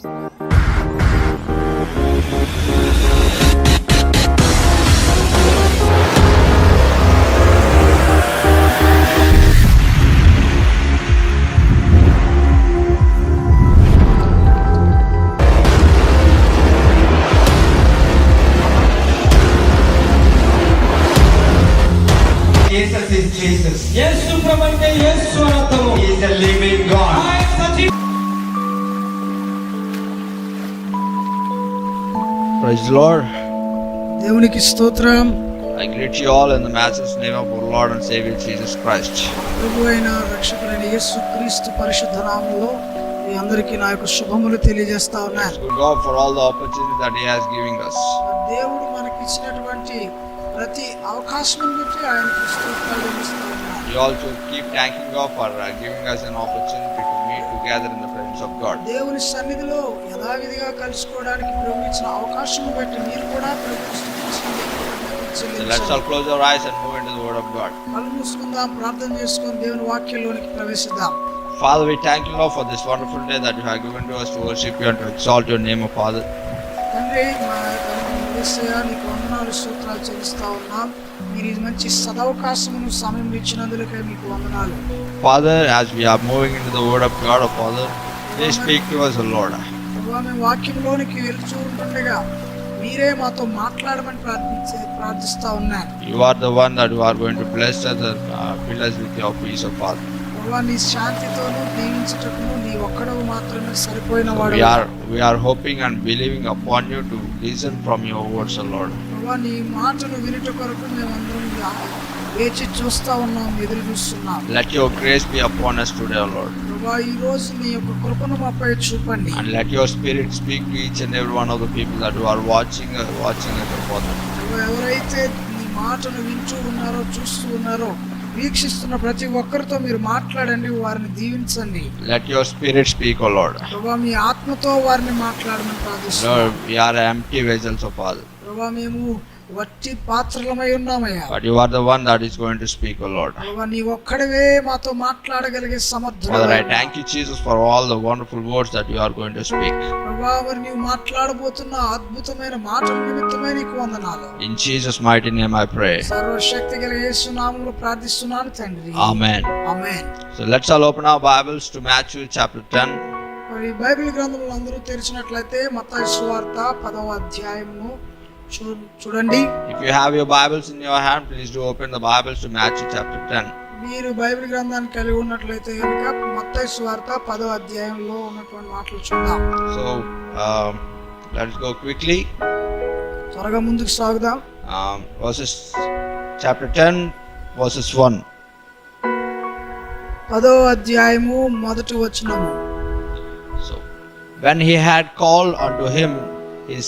Jesus is Jesus. యేసు ప్రభువే యేసు అర్థము. He is the living God. ఆయన సజీవ. Praise the Lord. దేవునికి స్తోత్రం. I greet you all in the matchless name of our Lord and Savior Jesus Christ. ప్రభువైన రక్షకుడైన యేసుక్రీస్తు పరిశుద్ధ నామములో మీ అందరికీ నా యొక్క శుభములు తెలియజేస్తా ఉన్నాను. We God for all the opportunity that He has given us. దేవుడు మనకి ఇచ్చినటువంటి ప్రతి అవకాశం బట్టి ఆయనకు స్తోత్రాలు చెల్లిస్తా ఉన్నాను. We also keep thanking God for giving us an opportunity to meet together in the presence of God. దేవుని సన్నిధిలో యథావిధిగా కలుసుకోవడానికి ప్రభువు ఇచ్చిన అవకాశం బట్టి మీరు కూడా ప్రభువుని స్తుతించండి. So let's all close our eyes and move into the Word of God. కళ్ళు మూసుకుందాం, ప్రార్థన చేసుకొని దేవుని వాక్యంలోనికి ప్రవేశిద్దాం. Father, we thank you, Lord, for this wonderful day that you have given to us to worship you and to exalt your name, O Father. తండ్రి, మా యేసయ్యా నీకు వందనాలు స్తోత్రాలు చెల్లిస్తా ఉన్నాం. మీరు ఈ మంచి సదవకాశమును సమయం ఇచ్చినందుకే మీకు వందనాలు. Father, as we are moving into the Word of God, O Father, please speak to us, O Lord. ప్రభువా, మేము వాక్యంలోనికి వెళ్తూ ఉంటుండగా మీరే మాతో మాట్లాడమని ప్రార్థిస్తా ఉన్నాను. You are the one that you are going to bless us and fill us with your peace, O Father. ప్రభువా, నీ శాంతితోనూ దీవించుటకును నీ ఒక్కడవు మాత్రమే సరిపోయిన వాడు. We are hoping and believing upon you to listen from your words, O Lord. ప్రభువా, నీ మాటను వినుట కొరకు మేమందరం వేచి చూస్తా ఉన్నాం, ఎదురు చూస్తున్నాం. Let your grace be upon us today, O Lord. ప్రభువా, ఈ రోజు నీ యొక్క కృపను మాపై చూపండి. And let your spirit speak to each and every one of the people that who are watching us, O Father. ప్రభువా, ఎవరైతే నీ మాటను వింటూ ఉన్నారో, చూస్తూ ఉన్నారో, వీక్షిస్తున్న ప్రతి ఒక్కరితో మీరు మాట్లాడండి, వారిని దీవించండి. Let your spirit speak, O Lord. ప్రభువా, మీ ఆత్మతో వారిని మాట్లాడమని ప్రార్థిస్తున్నాం. Lord, we are empty vessels, O Father. ప్రభువా, మేము వట్టి పాత్రలమై ఉన్నామయ్యా. But you are the one that is going to speak, O Lord. ప్రభువా, నీ ఒక్కడివే మాతో మాట్లాడగలిగే సమర్థుడు. Father, I thank you, Jesus, for all the wonderful words that you are going to speak. ప్రభువా, మరి నీవు మాట్లాడబోతున్న అద్భుతమైన మాటల నిమిత్తమే నీకు వందనాలు. In Jesus' mighty name I pray. సర్వశక్తి గల యేసు నామములో ప్రార్థిస్తున్నాను తండ్రి. Amen. Amen. So let's all open our Bibles to Matthew chapter 10. మరి బైబిల్ గ్రంథములు అందరూ తెరిచినట్లయితే మత్తయి సువార్త 10వ అధ్యాయము చూడండి. If you have your Bibles in your hand, please do open the Bibles to Matthew chapter 10. మీరు బైబిల్ గ్రంథాన్ని కలిగి ఉన్నట్లయితే కనుక మత్తయి సువార్త 10వ అధ్యాయంలో ఉన్నటువంటి మాటలు చూద్దాం. So let's go quickly. త్వరగా ముందుకు సాగుదాం. Verses chapter 10 verses 1. 10వ అధ్యాయము మొదటి వచనము. So when he had called unto him his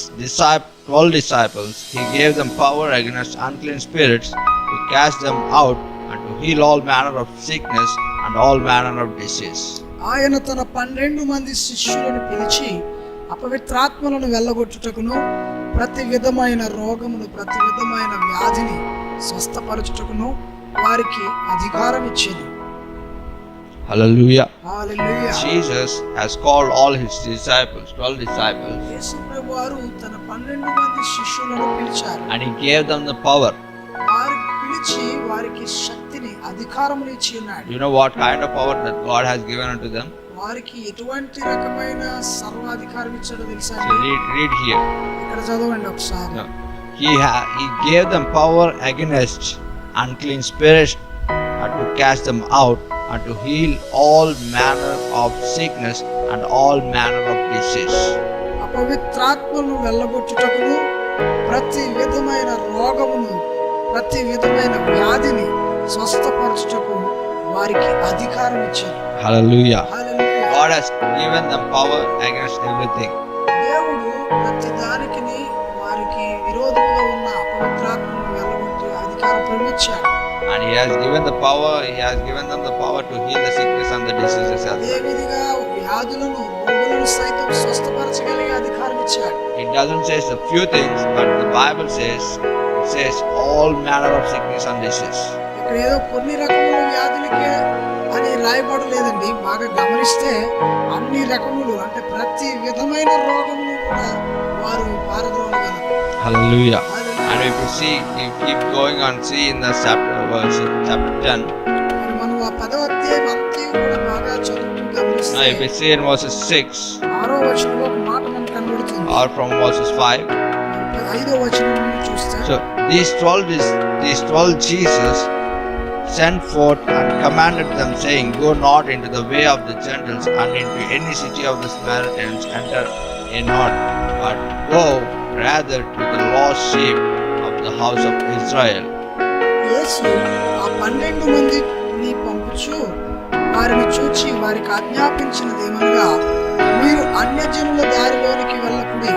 12 disciples, he gave them power against unclean spirits to cast them out and to heal all manner of sickness and all manner of disease. ఆయన తన 12 మంది శిష్యులను పిలిచి అపవిత్రాత్మలను వెళ్ళగొట్టుటకును ప్రతి విధమైన రోగమును ప్రతి విధమైన వ్యాధిని స్వస్థపరచుటకును వారికి అధికారం ఇచ్చెను. Hallelujah. Hallelujah. Jesus has called all his disciples, 12 disciples, యేసు ప్రభువారు తన 12 మంది శిష్యులను పిలిచారు. and he gave them the power. వారికి పిలిచి వారికి శక్తిని అధికారమును ఇచ్చి ఉన్నాడు. You know what kind of power that God has given unto them? వారికి ఎటువంటి రకమైన సర్వాధికారం ఇచ్చాడో తెలుసా? So read here. ఇక్కడ చదవండి ఒకసారి. No. He gave them power against unclean spirits to cast them out and to heal all manner of sickness and all manner of disease. అపవిత్రాత్మలను వెళ్ళగొట్టుటకును ప్రతి విధమైన రోగమును ప్రతి విధమైన వ్యాధిని స్వస్థపరచుటకు వారికి అధికారం ఇచ్చారు. Hallelujah. Hallelujah. God has given them power against everything. దేవుడు ప్రతి దానికిని వారికి విరోధంగా ఉన్న అపవిత్రాత్మలను వెళ్ళగొట్టి అధికారం ఇచ్చాడు. And he has given them the power to heal the sickness and the diseases as well. అదే విధంగా వ్యాధులను రోగులను సైతం స్వస్థపరచగలిగే అధికారం ఇచ్చాడు. It doesn't say a few things, but the Bible says all manner of sickness and disease. ఇక్కడ ఏదో కొన్ని రకముల వ్యాధులకే అని రాయబడలేదండి. బాగా గమనిస్తే అన్ని రకములు అంటే ప్రతి విధమైన రోగములు కూడా వారు పారద్రోలగలరు. Hallelujah. Hallelujah. And if you see, you keep going on, see in the chapter 10. మరి మనం ఆ 10వ అధ్యాయం అంతా కూడా బాగా చదువుతూ Now, గమనిస్తే if you see in verses 6 6వ వచనంలో ఒక మాట మనకు కనబడుతుంది. or from verses 5, 5వ వచనం నుండి చూస్తే so these 12 Jesus sent forth and commanded them, saying, Go not into the way of the Gentiles, and into any city of the Samaritans enter ye not, but go rather to the lost sheep of the house of Israel. యేసు ఆ 12 మందిని పంపుచు వారిని చూచి వారికి ఆజ్ఞాపించినదేమనగా, మీరు అన్యజనుల దారిలోనికి వెళ్ళకుడి,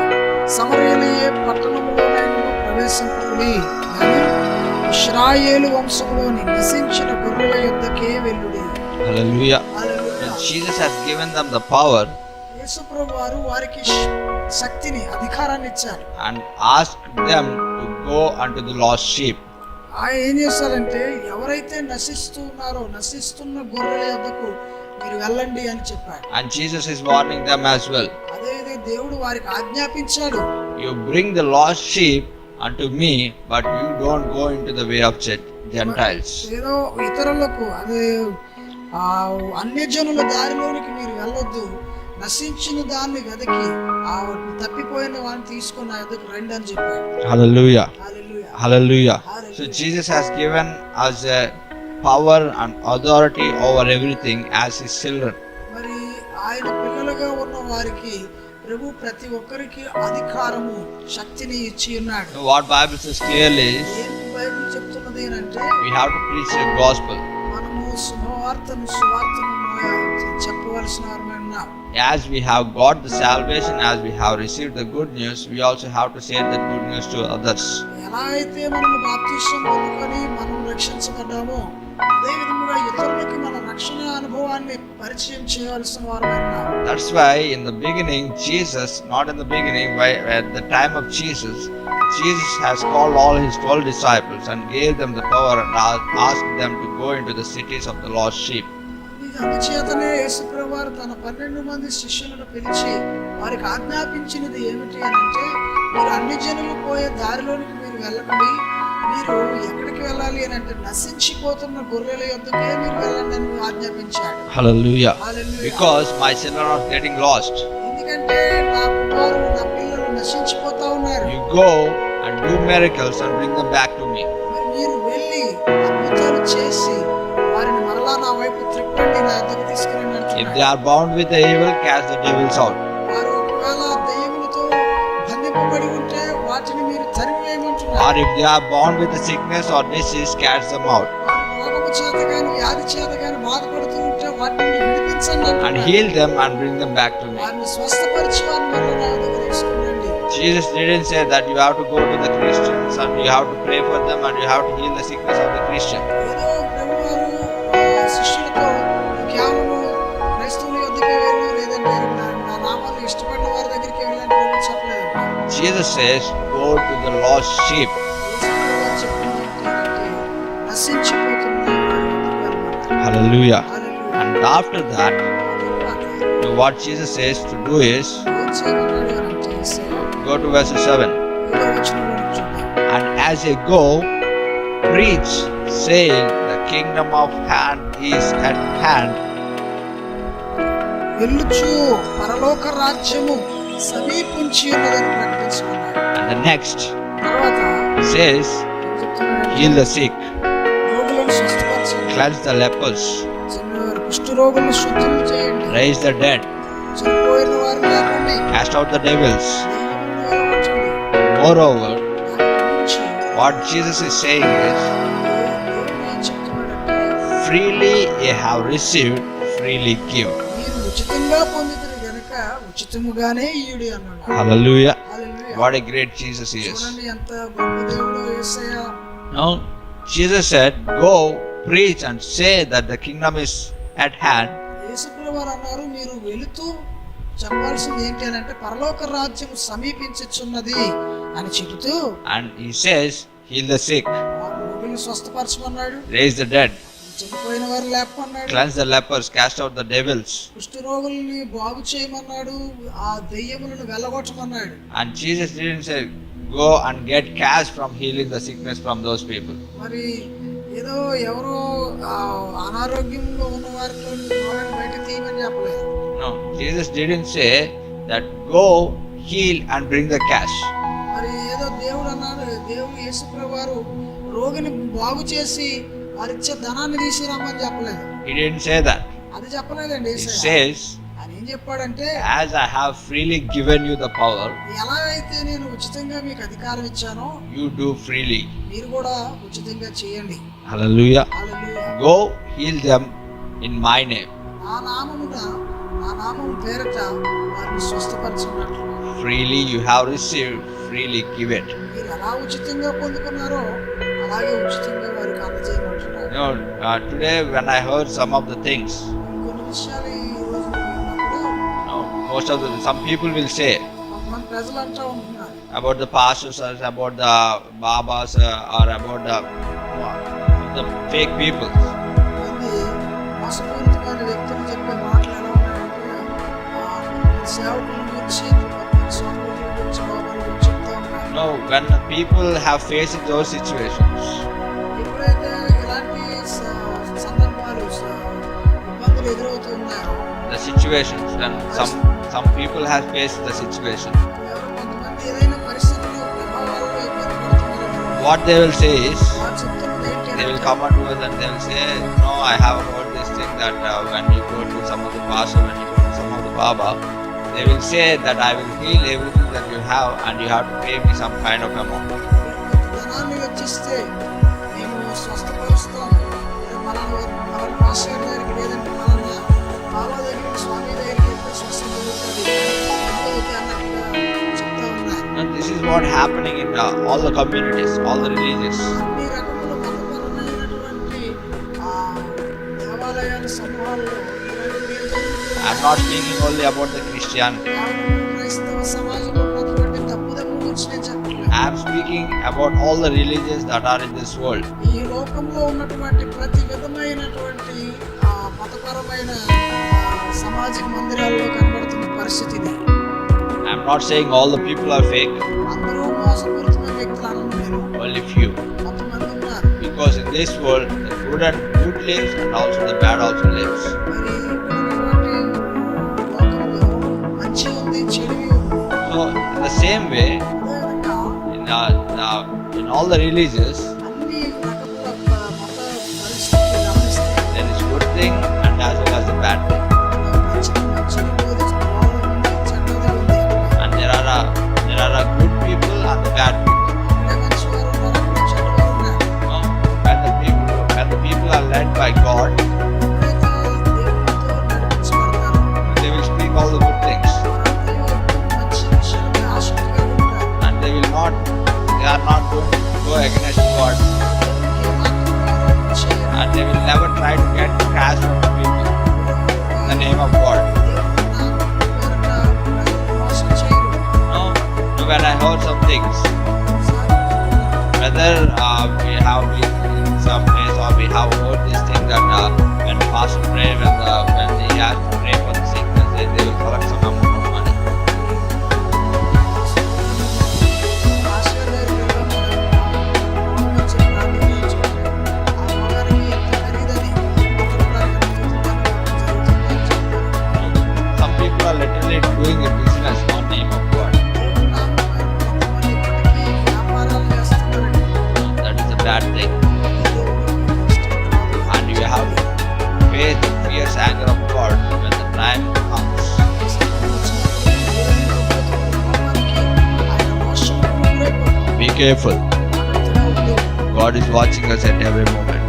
సమరయలయే పట్టణములోనైనా ప్రవేశింపుడి, కానీ ఇశ్రాయేలు వంశములోని నశించిన గొర్రెల యొద్దకే వెళ్ళుడి. Hallelujah. Hallelujah. And Jesus has given them the power యేసు ప్రభువారు వారికి శక్తిని, అధికారాన్ని ఇచ్చారు. and asked them to go unto the lost sheep. ఆయన ఏం చేశారంటే, ఎవరైతే నశిస్తున్న గొర్రెల యొద్దకు మీరు వెళ్ళండి అని చెప్పాడు. And Jesus is warning them as well. అదే దేవుడు వారికి ఆజ్ఞాపించాడు, You bring the lost sheep unto me, but you don't go into the way of Gentiles. ఏదో ఇతరులకు అదే అన్యజనుల దారిలోనికి మీరు వెళ్ళొద్దు, నశించిన దాన్ని వెదకి ఆ తప్పిపోయిన వాడిని తీసుకొని నా ఎదుకు రండి అని చెప్పాడు. Hallelujah. Hallelujah. Hallelujah. Hallelujah. So Jesus has given us a power and authority over everything as his children. మరి ఆయన పిల్లలుగా ఉన్న వారికి ప్రభు ప్రతి ఒక్కరికి అధికారము, శక్తిని ఇచ్చి ఉన్నాడు. So what Bible says clearly is ఏం బైబిల్ చెప్తున్నది అంటే, we have to preach the gospel. మనము సువార్తను చెప్పవలసిన వారమై ఉన్నాం. As we have got the salvation, as we have received the good news, we also have to share that good news to others. ఎలా అయితే మనము బాప్తిసం పొందుకొని మనం రక్షించబడ్డామో, అదే విధముగా ఇతరులకి మన రక్షణ అనుభవాన్ని పరిచయం చేయవలసిన వారమై ఉన్నాం. That's why in the beginning, Jesus, not in the beginning, at the time of Jesus has called all his 12 disciples and gave them the power and asked them to go into the cities of the lost sheep. అందుచేతనే యేసుప్రభువు వారు తన 12 మంది శిష్యులను పిలిచి వారికి ఆజ్ఞాపించినది ఏమిటి అని అంటే, మీరు అన్ని జనులు పోయే దారిలోనికి మీరు వెళ్ళకండి, మీరు ఎక్కడికి వెళ్ళాలి అని అంటే నశించిపోతున్న గొర్రెల యొద్దకే మీరు వెళ్ళండి అని ఆజ్ఞాపించాడు. Hallelujah. Hallelujah. Because my children are getting lost. ఎందుకంటే నా కుమారులు, నా పిల్లలు నశించిపోతా ఉన్నారు. You go and do miracles and bring them back to me. మరి మీరు వెళ్ళి అద్భుతాలు చేసి వారిని మరలా నా వైపు త్రిప్పండి, నా దగ్గర తీసుకురండి If అంటున్నాడు. they are bound with the evil, cast the devils out. వారు ఒకవేళ దయ్యములతో బంధింపబడి ఉంటే వాటిని మీరు తరిమివేయమంటున్నారు. Or if they are bound with the sickness or disease, cast them out. వారు రోగము చేత గాని వ్యాధి చేత గాని బాధపడుతూ ఉంటే వాటిని విడిపించండి And అంటున్నాడు. heal them and bring them back to me. వారిని స్వస్థపరిచి వారిని మరలా నా దగ్గర తీసుకురండి. Jesus didn't say that you have to go to the Christians and you have to pray for them and you have to heal the sickness of the Christian. ఏదో ప్రభువారు శిష్యులతో కేవలము క్రైస్తవుల యొద్దకే వెళ్ళు, లేదంటే నా నామాన్ని ఇష్టపడిన వారి దగ్గరికి వెళ్ళండి అని చెప్పలేదు. Jesus says, go to the lost sheep. యేసుప్రభువు చెప్పింది ఏంటంటే, నశించిపోతున్న వారి యొద్దకు వెళ్ళమన్నారు. Hallelujah. Hallelujah. And after that, what Jesus says to do is, ఏం చేయమన్నాడు అని అంటే, యేసయ్య go to verse 7. 7వ వచనంలో చూద్దాం. And as they go, preach, saying, the kingdom of hand is at hand. వెళ్ళుచు పరలోక రాజ్యము సమీపించి ఉన్నదని ప్రకటించమన్నాడు. And the next తర్వాత says, ఏం చెప్తున్నాడంటే, heal the sick, రోగులను స్వస్థపరచండి, cleanse the lepers, కుష్ఠ రోగులను శుద్ధులు చేయండి, raise the dead, చనిపోయిన వారిని లేపండి, cast out the devils. దయ్యములను వెళ్ళగొట్టండి. Moreover, దానికి మించి what Jesus is saying is, దేవుడు ఏం చెప్తున్నాడంటే, freely ye have received, freely give. మీరు ఉచితంగా పొందితిరి గనుక ఉచితముగానే ఇయ్యుడి అన్నాడు. Hallelujah. Hallelujah. What a great Jesus he is. చూడండి ఎంత గొప్ప దేవుడు యేసయ్య. Now, Jesus said, go, preach and say that the kingdom is at hand. యేసుప్రభువు వారు అన్నారు, మీరు వెళుతూ చెప్పాల్సింది ఏంటి అని అంటే, పరలోక రాజ్యం సమీపించుచున్నది అని చెబుతూ And he says, heal the sick, ఆ రోగులను స్వస్థపరచమన్నాడు, raise the dead, చనిపోయిన వారు లేపమన్నాడు, cleanse the lepers, cast out the devils. కుష్ఠ రోగుల్ని బాగు చేయమన్నాడు, ఆ దెయ్యములను వెళ్ళగొట్టమన్నాడు. And Jesus didn't say, go and get cash from healing the sickness from those people. మరి ఏదో ఎవరో అనారోగ్యంలో ఉన్న వారిలో బయట తీయమని చెప్పలేదు. No, Jesus didn't say that go heal and bring the cash. మరి ఏదో దేవుడు అన్నాడు, దేవుడు యేసుప్రభు వారు రోగిని బాగు చేసి వారిచ్చే ధనాన్ని తీసుకురామని చెప్పలేదు. He didn't say that. అది చెప్పలేదండి. He యేసయ్య says, ఆయన ఏం చెప్పాడంటే, as I have freely given you the power, ఎలా అయితే నేను ఉచితంగా మీకు అధికారం ఇచ్చానో you do freely. మీరు కూడా ఉచితంగా చేయండి. Hallelujah. Hallelujah. Go heal them in my name. నా నామము పేరట వారిని స్వస్థపరచుకున్నట్లు Freely you have received, freely give it. మీరు ఎలా ఉచితంగా పొందుకున్నారో అలాగే ఉచితంగా వారికి అందజేయమంటున్నారు. You know, today when I heard some of the things, కొన్ని విషయాలు ఈ రోజు విన్నప్పుడు most of some people will say కొంతమంది ప్రజలు అంటూ ఉంటున్నారు, about the pastors or about the babas or about the fake people. కొంతమంది మోసపూరితమైన వ్యక్తులు చెప్పే మాటలు ఎలా ఉన్నాయంటే సేవకుల గురించి, స్వాముల గురించి, బాబాల గురించి చెప్తా ఉన్నారు. No, when people have faced those situations, ఎప్పుడైతే ఇలాంటి సందర్భాలు ఇబ్బందులు ఎదురవుతూ ఉన్నాయో, the situations, when some people have faced the situation, ఎవరో కొంతమంది ఏదైనా పరిస్థితుల్లో ప్రభావాల్లో ఇబ్బంది పడుతున్నారు, what they will say is, వారు చెప్తున్నది ఏంటి they will అంటే, come unto us and they will say, no, I have heard this thing that when you go to some of the pastor, when you go to some of the baba, they will say that I will heal everything that you have and you have to pay me some kind of amount. కొంత ధనాన్ని వెచ్చిస్తే మేము స్వస్థపరుస్తాం, మన master దగ్గరికి లేదంటే మన బాబా దగ్గరికి, స్వామి దగ్గరికి వెళ్తే స్వస్థత అవుతుంది అన్నట్టుగా చెప్తా ఉన్నారు. And this is what happening in all the communities, all the religions. అన్ని రకముల మతపరమైనటువంటి దేవాలయాల సమూహాల్లో ఇలాంటి క్రియలు జరుగుతూ I am not speaking only about the Christianity. కేవలం క్రైస్తవ సమాజంలో ఉన్నటువంటి తప్పుదమ్ము గురించి నేను చెప్పట్లేదు. I am speaking about all the religions that are in this world. ఈ లోకంలో ఉన్నటువంటి ప్రతి విధమైనటువంటి మతపరమైన సామాజిక మందిరాల్లో కనబడుతున్న పరిస్థితి ఇది. I am not saying all the people are fake, అందరూ మోసపూరితమైన వ్యక్తులు అనను నేను, only few. కొంతమంది ఉన్నారు. Because in this world, the good lives and also the bad also lives. మరి ఇక్కడ ఉన్నటువంటి లోకంలో మంచి ఉంది, చెడు ఉంది. So in the same way, అదేవిధంగా in all the religions, అన్ని రకముల మత పరిస్థితులు గమనిస్తే there is good thing and as well as the bad thing. మంచిని బోధిస్తూ ఉంది, చెడ్డది ఉంది. And there are good people and the bad people. అక్కడే మంచివారు ఉన్నారు, అక్కడే చెడ్డవారు ఉన్నారు. No? When the people are led by God, ఎప్పుడైతే దేవునితో నడిపించబడతారో they will speak all the good things, వారందరూ మంచి విషయాలపై ఆసక్తిగా ఉంటారు. and they are not going to go against God, దేవునికి ఏమాత్రం విరోధం చేయరు. and they will never try to get cash from the people in the name of God. దేవుని నామం పేరట ప్రజలను మోసం చేయరు. No? When I heard some things, whether we have been in some place or we have heard this thing that when pastor pray, when he has to pray for the sickness, they will collect some amount of money. Master దగ్గరికి వెళ్ళాము, వచ్చి ప్రార్థన చేయించుకుంటే ఆ మగారికి ఎంత ఖరీదని అతను ప్రార్థన జరుగుతుందని చెప్తారు. Some people are literally doing a business on name of God. దేవుని నామం పేరట కొంతమంది ఇప్పటికీ వ్యాపారాలు చేస్తున్నారండి. That is a bad thing. దేవుడు ఇష్టం కాదు. And you have to face the fierce anger of God when the time comes. Be careful. God is watching us at every moment.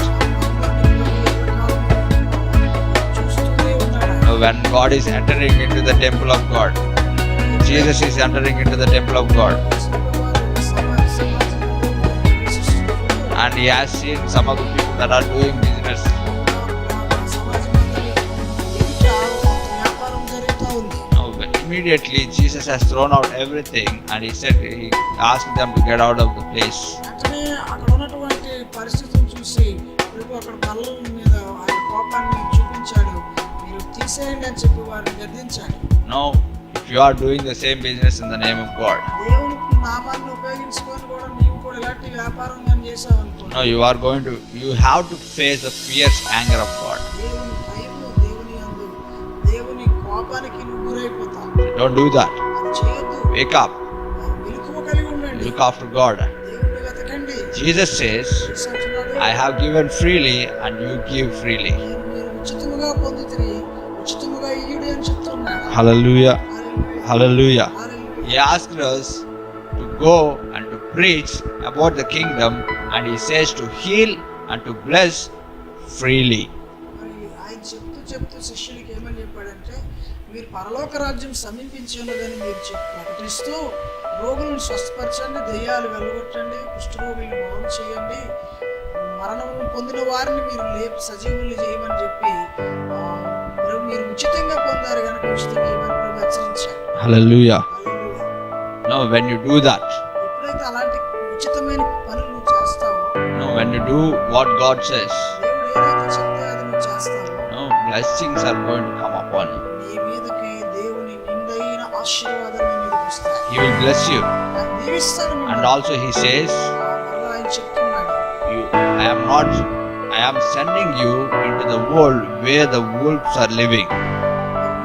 When God is entering into the temple of God, Jesus is entering into the temple of God, and he has seen some of the people that are doing business. Now, immediately Jesus has thrown out everything and he asked them to get out of the place. వెంటనే అక్కడ ఉన్నటువంటి పరిస్థితిని చూసి ప్రభు అక్కడ బల్ల మీద కోపాన్ని చూపించాడు, మీరు తీసేయండి అని చెప్పి వారిని గద్దించాడు. No, if you are doing the same business in the name of God, దేవుని నామాన్ని ఉపయోగించుకొని కూడా నీవు కూడా ఇలాంటి వ్యాపారం కానీ చేసావు అనుకో, no, you have to face the fierce anger of God. దేవుని భయము, దేవుని యందు దేవుని కోపానికి నువ్వు గురైపోతావు. Don't do that. అది చేయొద్దు. Wake up. మెలకువ కలిగి ఉండండి. Look after God. దేవుని వెతకండి. Jesus says, యేసు అంటున్నాడు, I have given freely and you give freely. మీరు ఉచితముగా పొందితిరి, ఉచితముగా ఇయ్యుడి అని చెప్తున్నాడు. Hallelujah. Hallelujah. Hallelujah. Hallelujah. He asked us to go and to preach about the kingdom, and he says to heal and to bless freely. మరి ఆయన చెప్తూ శిష్యులకి ఏమని చెప్పాడంటే, మీరు పరలోక రాజ్యం సమీపించి ఉన్నదని మీరు ప్రకటిస్తూ రోగులను స్వస్థపరచండి, దెయ్యాలు వెళ్ళగొట్టండి, కుష్ఠరోగులను బాగు చేయండి, మరణం పొందిన వారిని మీరు లేపి సజీవులు చేయమని చెప్పి మీరు ఉచితంగా పొందారు కనుక ఉచితంగా ఏమని ప్రభు హెచ్చరించాడు. Hallelujah. Hallelujah. No, when you do that, ఎప్పుడైతే అలాంటి ఉచితమైన పనులు నువ్వు చేస్తావో, no, when you do what God says, దేవుడు ఏదైతే చెప్తే అది నువ్వు చేస్తావో, no, blessings are going to come upon you. నీ మీదకి దేవుని నిండైన ఆశీర్వాదాలు నీ మీదకి వస్తాయి. He will bless you. ఆయన దీవిస్తాడు And మిమ్మల్ని. also he says, మళ్ళా ఆయన చెప్తున్నాడు, I am sending you into the world where the wolves are living.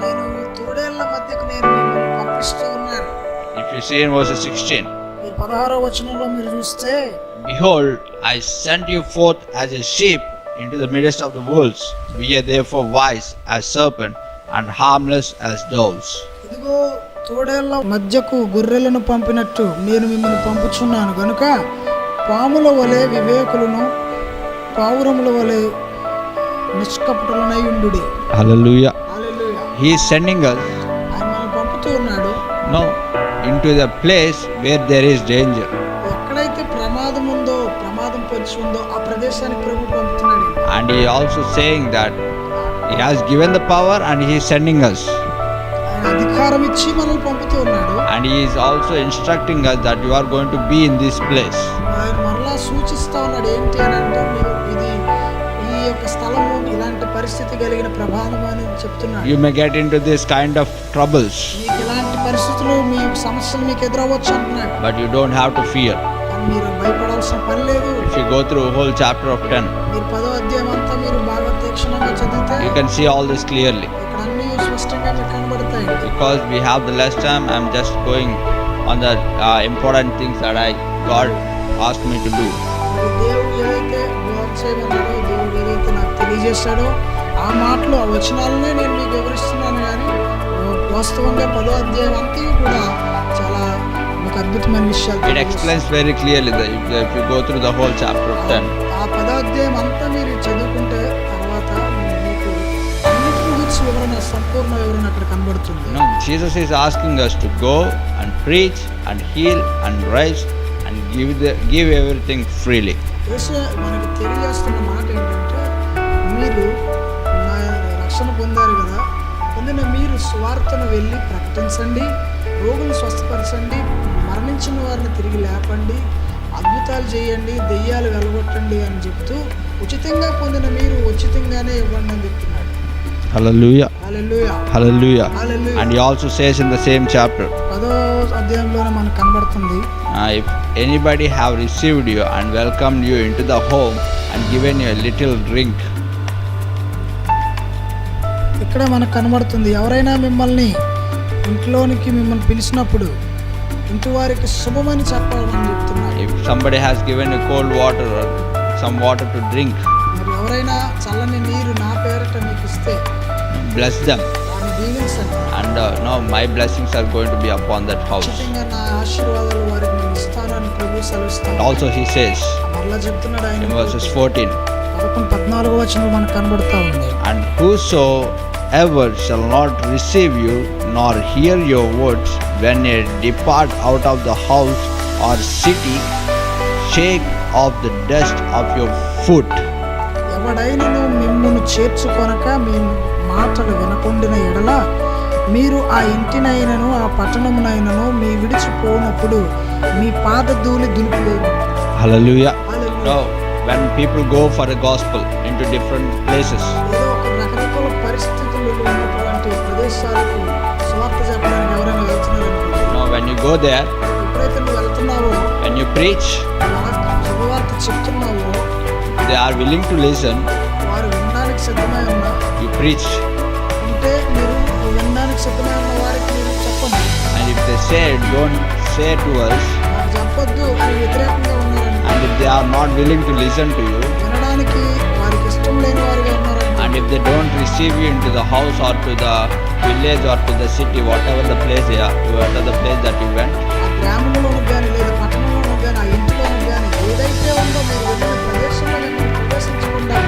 నేను తోడేళ్ల మధ్యకు నేను మిమ్మల్ని పంపిస్తూ ఉన్నాను. If you see in verse 16, మీరు 16వ వచనంలో మీరు చూస్తే, behold, I send you forth as a sheep into the midst of the wolves. Be ye therefore wise as serpent and harmless as doves. ఇదిగో తోడేళ్ల మధ్యకు గొర్రెలను పంపినట్టు నేను మిమ్మల్ని పంపుచున్నాను గనుక పాముల వలె వివేకులను, పావురముల వలె నిష్కపటులనై ఉండుడి. Hallelujah. Hallelujah. He is sending us ఆయన మనల్ని పంపుతూ ఉన్నాడు. into the place where there is danger. ఎక్కడైతే ప్రమాదం ఉందో, ప్రమాదం పొంచి ఉందో ఆ ప్రదేశానికి ప్రభు పంపుతున్నాడు. And he also saying that he has given the power and he is sending us. ఆయన అధికారం ఇచ్చి మనల్ని పంపుతూ ఉన్నాడు. And he is also instructing us that you are going to be in this place. ఆయన మరలా సూచిస్తా ఉన్నాడు. ఏంటి అని అంటే, మీరు ఇది ఈ యొక్క స్థలము ఇలాంటి పరిస్థితి కలిగిన ప్రమాదం అని చెప్తున్నాడు. You may get into this kind of troubles, మీకు ఇలాంటి పరిస్థితులు, మీ సమస్యలు మీకు ఎదురవ్వచ్చు అంటున్నాడు. but you don't have to fear. కానీ మీరు భయపడాల్సిన పని లేదు. If you go through a whole chapter of 10, మీరు 10వ అధ్యాయం అంతా మీరు బాగా తీక్షణంగా చదివితే you can see all this clearly. ఇక్కడ అన్ని స్పష్టంగా మీకు కనబడతాయి. Because we have the less time, I'm just going on the important things that God asked me to do. మరి దేవుడు ఏదైతే బోధ చేయమన్నాడో, దేవుడు ఏదైతే నాకు తెలియజేశాడో ఆ మాటలు, ఆ వచనాలనే నేను మీకు వివరిస్తున్నాను. కానీ వాస్తవంగా 10వ అధ్యాయం అంతా కూడా చాలా మీకు అద్భుతమైన విషయాలు It explains very clearly that if you go through the whole chapter of 10, ఆ 10వ అధ్యాయం అంతా మీరు చదువుకుంటే తర్వాత మీకు అన్నిటిని గురించి వివరణ, సంపూర్ణ వివరణ అక్కడ కనబడుతుంది. Jesus is asking us to go and preach and heal and rise and give everything freely. యేసు మనకి తెలియజేస్తున్న మాట ఏంటంటే, మీరు నా రక్షణ పొందారు కదా, పొందిన మీరు సువార్తను వెళ్ళి ప్రకటించండి, రోగులు స్వస్థపరచండి, మరణించిన వారిని తిరిగి లేపండి, అద్భుతాలు చేయండి, దెయ్యాలు వెలగొట్టండి అని చెప్తూ ఉచితంగా పొందిన మీరు ఉచితంగానే ఇవ్వండి అని చెప్తున్నాడు. Hallelujah. Hallelujah. Hallelujah. Hallelujah. And he also says in the same chapter, 10వ అధ్యాయంలోనే మనకు కనబడుతుంది, if anybody have received you and welcomed you into the home and given you a little drink, ఇక్కడ మనకు కనబడుతుంది, ఎవరైనా మిమ్మల్ని ఇంట్లోనికి మిమ్మల్ని పిలిచినప్పుడు ఇంటి వారికి శుభమని చెప్పాలని చెప్తున్నాడు. if somebody has given you cold water or some water to drink, మరి ఎవరైనా చల్లని నీరు నా పేరట మీకు ఇస్తే bless them. వారిని దీవించండి. And my blessings are going to be upon that house. ఖచ్చితంగా నా ఆశీర్వాదాలు వారికి నేను ఇస్తానని ప్రభు సెలవిస్తాను. Also he says మరలా చెప్తున్నాడు ఆయన. in verses 14, 14 వచనం మనకు కనబడుతూ ఉంది. and whosoever shall not receive you nor hear your words when ye depart out of the house or city, shake off the dust of your foot. ఎవడైనను మిమ్మును చేర్చుకొనక మీ మాటలు వినకుండిన ఎడల మీరు ఆ ఇంటినైనను ఆ పట్టణమునైనను మీ విడిచిపోనప్పుడు మీ పాద ధూళి దులిపివేయు. Hallelujah. No, when people go for a gospel into different places, ఏదో go there, ఎప్పుడైతే నువ్వు వెళ్తున్నావో when you preach, శుభవార్త చెప్తున్నావో they are willing to listen. వారు వినడానికి సిద్ధమై ఉన్నా You preach, ఉంటే మీరు వినడానికి సిద్ధమై ఉన్న వారికి మీరు చెప్పండి. and if they say, don't say to us, వారు చెప్పొద్దు అని వ్యతిరేకంగా ఉన్నారని, and if they are not willing to listen to you, వినడానికి వారికి ఇష్టం లేని వారిగా ఉన్నారని, and if they don't receive you into the house or to the village or to the city, whatever the place they are, whatever the place that you went, ఆ గ్రామంలోనూ కానీ లేదా పట్టణంలోనూ కానీ ఆ ఇంటిలోనూ కానీ ఏదైతే ఉందో మీరు వెళ్ళిన ప్రదేశంలో మిమ్మల్ని ప్రవేశించకుండా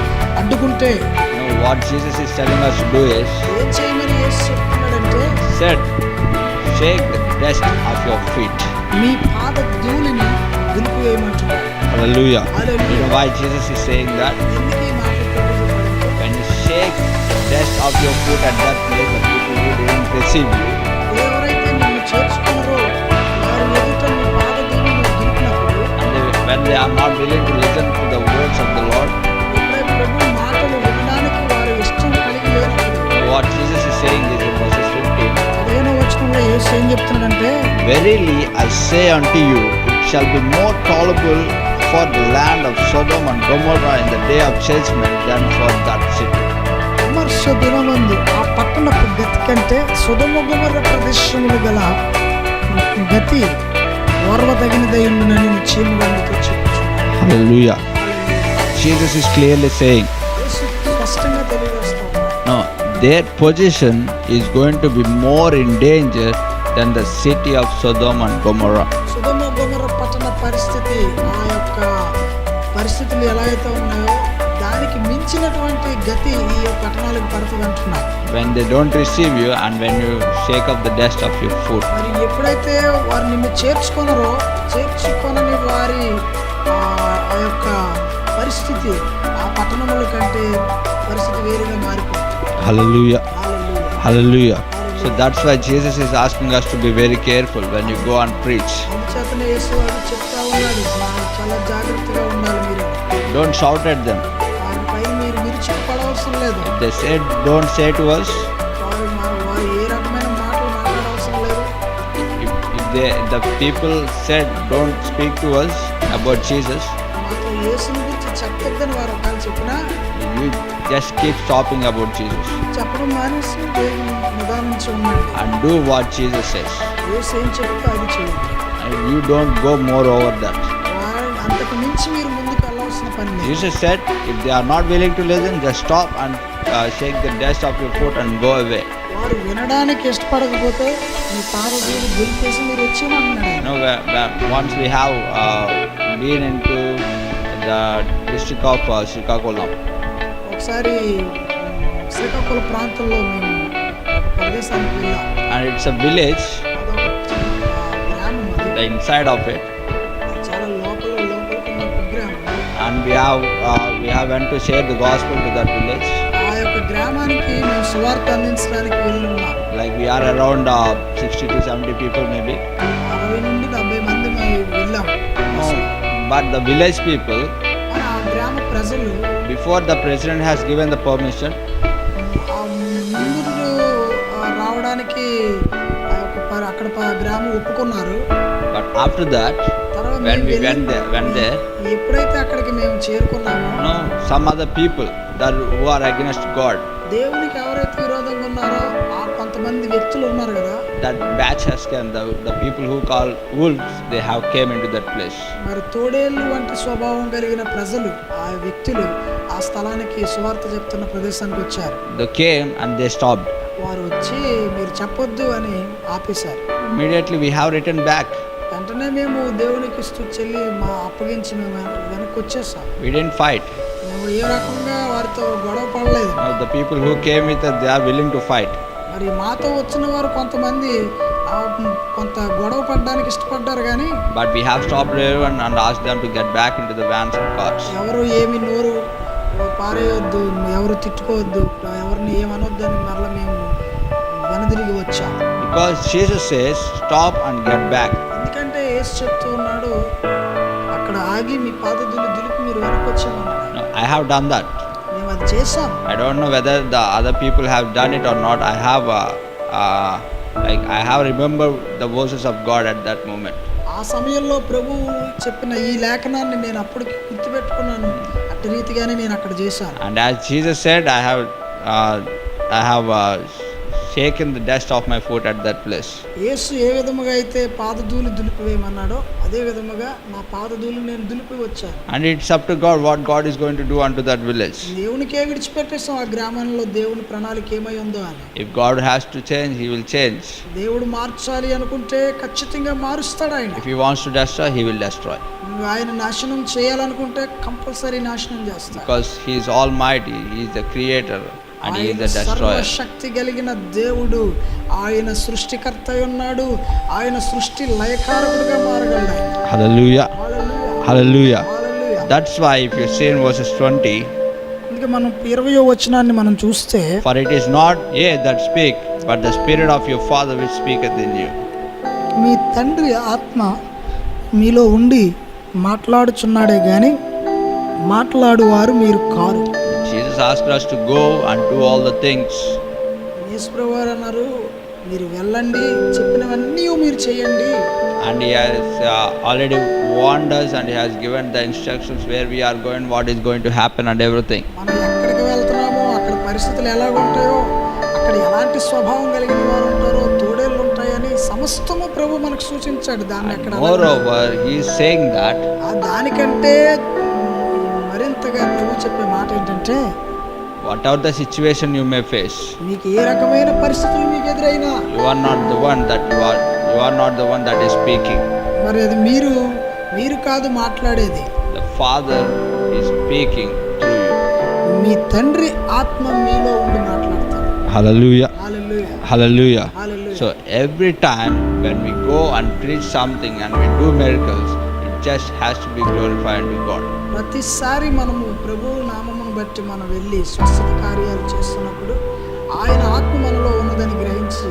అడ్డుకుంటే you know what Jesus is telling us to do is, ఏం చేయమని యేసు చెప్తున్నాడంటే said, shake the dust of your feet. మీ పాద ధూళిని దులిపివేయమంటున్నాడు. Hallelujah. Hallelujah. You know why Jesus is saying that? ఎందుకు ఈ మాటలు చెప్పాడంటే When you shake the dust of your foot at that place, the people who didn't receive you, ఎవరైతే నిన్ను చేర్చుకున్నారో వారి ఎదుట నీ పాద ధూళిని దులిపినప్పుడు and when they are not willing to listen to the words of the Lord, ఎప్పుడైతే ప్రభు మాటలు వినడానికి వారు ఇష్టం కలిగి లేనప్పుడు what Jesus is saying is in verses 15, 15వ వచనంలో యేసు ఏం చెప్తున్నాడంటే verily I say unto you, it shall be more tolerable for the land of Sodom and Gomorrah in the day of judgment than for that city. విమర్శ దినమందు ఆ పట్టణపు గతి కంటే సొదొమ గొమొర్రా ప్రదేశములు గల గతి ఓర్వదగినదై ఉండునని నిశ్చయముగా మీతో చెప్పుచున్నాను. Hallelujah. Jesus is clearly saying, యేసు స్పష్టంగా తెలియజేస్తూ ఉన్నాడు. no, their position is going to be more in danger than the city of Sodom and Gomorrah. సొదొమ గొమొర్రా పట్టణ పరిస్థితి ఆ యొక్క పరిస్థితులు ఎలా అయితే ఉన్నాయో దానికి మించినటువంటి గతి ఈ పట్టణాలకు పడుతుంది అంటున్నారు. When they don't receive you and when you shake up the dust of your foot. మరి ఎప్పుడైతే వారు నిన్ను చేర్చుకొనని వారి ఆ యొక్క పరిస్థితి ఆ పట్టణముల కంటే పరిస్థితి వేరుగా మారిపోతుంది. Hallelujah. Hallelujah. Hallelujah. So that's why Jesus is asking us to be very careful when you go and preach. అందుచేతనే యేసు వారు చెప్తా ఉన్నాడు, చాలా జాగ్రత్తగా ఉండాలి మీరు. Don't shout at them. వారిపై మీరు విరుచుకుపడవలసిన లేదు. If they said, don't say to us. వారు ఏ రకమైన మాటలు మాట్లాడవలసిన లేదు. If the people said, don't speak to us about Jesus, మాతో యేసుని గురించి చెప్పొద్దని వారు ఒకవేళ చెప్పినా you just keep talking about Jesus చెప్పడం మానేసి దేవుని నిదానించి ఉండండి. and do what Jesus says. యేసు ఏం చెప్తే అది చేయండి. And you don't go more over that. అంతకు మించి మీరు ముందుకు వెళ్ళవలసిన పని లేదు. Jesus said, if they are not willing to listen, just stop and shake the dust of your foot and go away. వారు వినడానికి ఇష్టపడకపోతే మీ పాదధూళి దులిపేసి మీరు వచ్చేయమన్నాడు. You know, once we have been into the district of Srikakulam, ఒకసారి శ్రీకాకుళం ప్రాంతంలో మేము ఒక ప్రదేశానికి వెళ్ళాం. and it's a village, అదొక గ్రామం, అది the inside of it, చాలా లోపలికి ఉన్న కుగ్రామం. and we have went to share the gospel to that village. ఆ యొక్క గ్రామానికి మేము సువార్త అందించడానికి వెళ్ళి ఉన్నాం. Like we are around 60 to 70 people maybe. 60 నుండి 70 మంది మేము వెళ్ళాం. But the village people, కానీ ఆ గ్రామ ప్రజలు before the president has given the permission, ఆ ముందు రావడానికి ఆ యొక్క అక్కడ గ్రామం ఒప్పుకున్నారు. but after that, తర్వాత when మేము we went there, ఎప్పుడైతే అక్కడికి మేము చేరుకున్నామో some other people that who are against God, దేవునికి ఎవరైతే విరోధంగా ఉన్నారో ఆ కొంతమంది వ్యక్తులు ఉన్నారు కదా, that batch has come, the people who call wolves, they have came into that place. మరి తోడేళ్ళు వంటి స్వభావం కలిగిన ప్రజలు ఆ వ్యక్తులు ఆ స్థలానికి సువార్త చెప్తున్న ప్రదేశానికి వచ్చారు. They came and they stopped. వారు వచ్చి మీరు చెప్పొద్దు అని ఆపేశారు. Immediately we have returned back. వెంటనే మేము దేవునికి స్తుతి చెల్లి మా అప్పగించి మేము వెనక్కి వచ్చేసాం. We didn't fight. మేము ఏ రకంగా వారితో గొడవ పడలేదు. The people who came with us, they are willing to fight. మరి మాతో వచ్చిన వారు కొంతమంది కొంత గొడవ పడడానికి ఇష్టపడ్డారు కానీ, But we have stopped everyone and asked them to get back into the vans and cars. ఎవరు ఏమి నోరు పారేయొద్దు, ఎవరు తిట్టుకోవద్దు, ఎవరిని ఏమనొద్దు అని మరలా మేము వెనదిరిగి వచ్చాం. Because Jesus says, stop and get back. ఎందుకంటే యేసు చెప్తూ ఉన్నాడు, అక్కడ ఆగి మీ పాదధూళి దులిపి మీరు వెనక్కి వచ్చామన్నాడు. No, I have done that. మేము అది చేసాం. I don't know whether the other people have done it or not. I have Like I have remembered the verses of God at that moment. ఆ సమయంలో ప్రభువు చెప్పిన ఈ లేఖనాన్ని నేను అప్పటికి గుర్తుపెట్టుకున్నాను. అట్టి రీతిగానే నేను అక్కడ చేశాను. And as Jesus said, I have shaken the dust off my foot at that place. యేసు ఏ విధముగా అయితే పాదధూళి దులిపివేయమన్నాడో అదే విధముగా నా పాదధూళి నేను దులిపి వచ్చాను. And it's up to God what God is going to do unto that village. దేవునికే విడిచిపెట్టేసాం ఆ గ్రామంలో దేవుని ప్రణాళిక ఏమై ఉందో అని. If God has to change, He will change. దేవుడు మార్చాలి అనుకుంటే ఖచ్చితంగా మారుస్తాడు ఆయన. If He wants to destroy, He will destroy. ఆయన నాశనం చేయాలనుకుంటే కంపల్సరీ నాశనం చేస్తాడు. Because He is almighty, He is the creator and He is the destroyer. సర్వశక్తి కలిగిన దేవుడు, ఆయన సృష్టికర్త అయి ఉన్నాడు. ఆయన సృష్టి లయకారకుడిగా మారగలడు ఆయన. Hallelujah. Hallelujah. Hallelujah. Hallelujah. That's why if you see in verses 20, ఇంకా మనం 20వ వచనాన్ని మనం చూస్తే, for it is not ye that speak, but the Spirit of your Father which speaketh in you. మీ తండ్రి ఆత్మ మీలో ఉండి మాట్లాడుచున్నాడే గాని మాట్లాడువారు మీరు car. Jesus asked us to go and do all the things. యేసుప్రభువు వారు అన్నారు, మీరు వెళ్ళండి, చెప్పినవన్నీ మీరు చేయండి. And He has already warned us and He has given the instructions where we are going, what is going to happen and everything. మనం ఎక్కడికి వెళ్తున్నామో అక్కడ పరిస్థితులు ఎలా ఉంటాయో, అక్కడ ఎలాంటి స్వభావం కలిగిన వారు ఉంటారో, తోడేళ్ళు ఉంటాయని సమస్తము ప్రభు మనకు సూచించాడు. దాన్ని అక్కడ Moreover, He is saying that దానికంటే మరింతగా ప్రభు చెప్పే మాట ఏంటంటే, whatever the situation you may face, మీకు ఏ రకమైన పరిస్థితులు మీకు ఎదురైనా you are not the one that is speaking. మరి అది మీరు కాదు మాట్లాడేది, The Father is speaking through you. మీ తండ్రి ఆత్మ మీలో ఉండి మాట్లాడతాడు. Hallelujah. Hallelujah. Hallelujah. Hallelujah. So every time when we go and preach something and we do miracles, it just has to be glorified to God. ప్రతిసారి మనము ప్రభువు నామమును బట్టి మనం వెళ్ళి స్వస్థత కార్యాలు చేస్తున్నప్పుడు ఆయన ఆత్మ మనలో ఉన్నదని గ్రహించి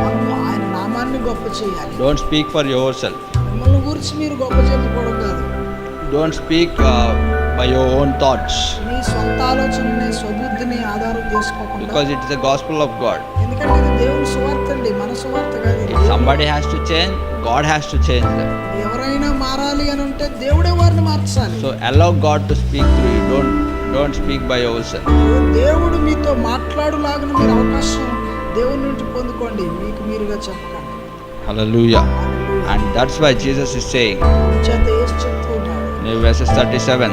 మనము ఆయన నామాన్ని గొప్ప చేయాలి. Don't speak for yourself. మిమ్మల్ని గురించి మీరు గొప్ప చెప్పుకోవడం కాదు. Don't speak by your own thoughts, మీ సొంత ఆలోచనని స్వబుద్ధిని ఆధారం చేసుకోకుండా, because it is the gospel of God. ఎందుకంటే ఇది దేవుని సువార్త అండి, మన సువార్త కాదు. ఇది If somebody has to change, God has to change them. ఎవరైనా మారాలి అని ఉంటే దేవుడే వారిని మార్చాలి. So allow God to speak through you. Don't speak by yourself. దేవుడు మీతో మాట్లాడులాగిన మీరు అవకాశం దేవుని నుండి పొందుకోండి, మీకు మీరుగా చెప్పకండి. Hallelujah. And that's why Jesus is saying చేత యేసు చెప్తూ ఉన్నాడు. in verses 37,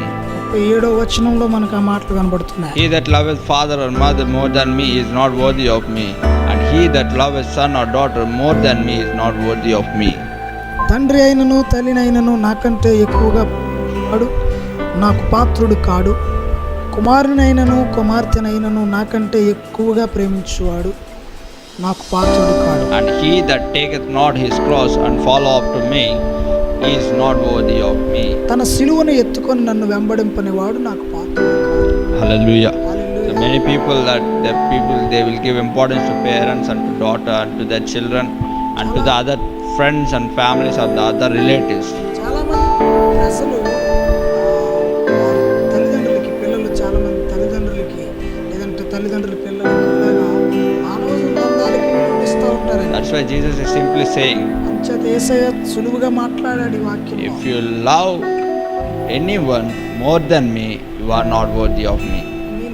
37వ వచనంలో మనకు ఆ మాటలు కనబడుతున్నాయి. He that loveth father or mother more than me is not worthy of me, and he that loveth son or daughter more than me is not worthy of me. తండ్రి అయినను తల్లినైనను నాకంటే ఎక్కువగా వాడు నాకు పాత్రుడు కాడు, కుమారునైనను కుమార్తెనైనను నాకంటే ఎక్కువగా ప్రేమించువాడు నాకు పాత్రుడు కాడు. And he that taketh not his cross and follow after me is not worthy of me. తన సిలువను ఎత్తుకొని నన్ను వెంబడింపని వాడు నాకు పాత్రుడు కాదు. Hallelujah. So hallelujah. many people they will give importance to parents and to daughter and to their children and to the other friends and families of the other relatives. చాలా మంది ప్రజలు వారి తల్లిదండ్రులకి పిల్లలు, చాలా మంది తల్లిదండ్రులకి లేదంటే తల్లిదండ్రుల పిల్లలకి ఇలాగా మానవ సంబంధాలకి ఇస్తూ ఉంటారండి. That's why Jesus is simply saying, అంచేత యేసయ్య సులువుగా మాట్లాడాడు ఈ వాక్యం. if you love anyone more than me, you are not worthy of me.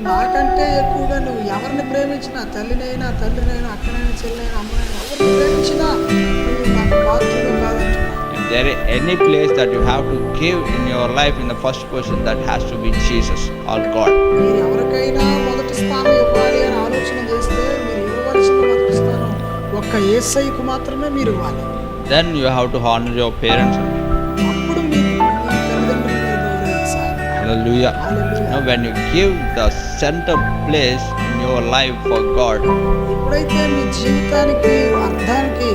నాకంటే ఎక్కువగా నువ్వు ఎవరిని ప్రేమించినా, తల్లినైనా తండ్రినైనా అక్కనైనా చెల్లైనా అమ్మనైనా ఎవరిని ప్రేమించినా నువ్వు నాకు పాత్రుడు కాదంటున్నా. If there is any place that you have to give in your life in the first person, that has to be Jesus or God. మీరు ఎవరికైనా మొదటి స్థానం ఇవ్వాలి అని ఆలోచన చేస్తే మీరు ఇవ్వవలసిన మొదటి స్థానం ఒక్క యేసయ్యకు మాత్రమే మీరు ఇవ్వాలి. Then you have to honor your parents. అప్పుడు మీరు మీ తల్లిదండ్రులను మీరు గౌరవించాలి. Hallelujah. Hallelujah. Now when you give the center place in your life for God, ఎప్పుడైతే మీ జీవితానికి అర్థానికి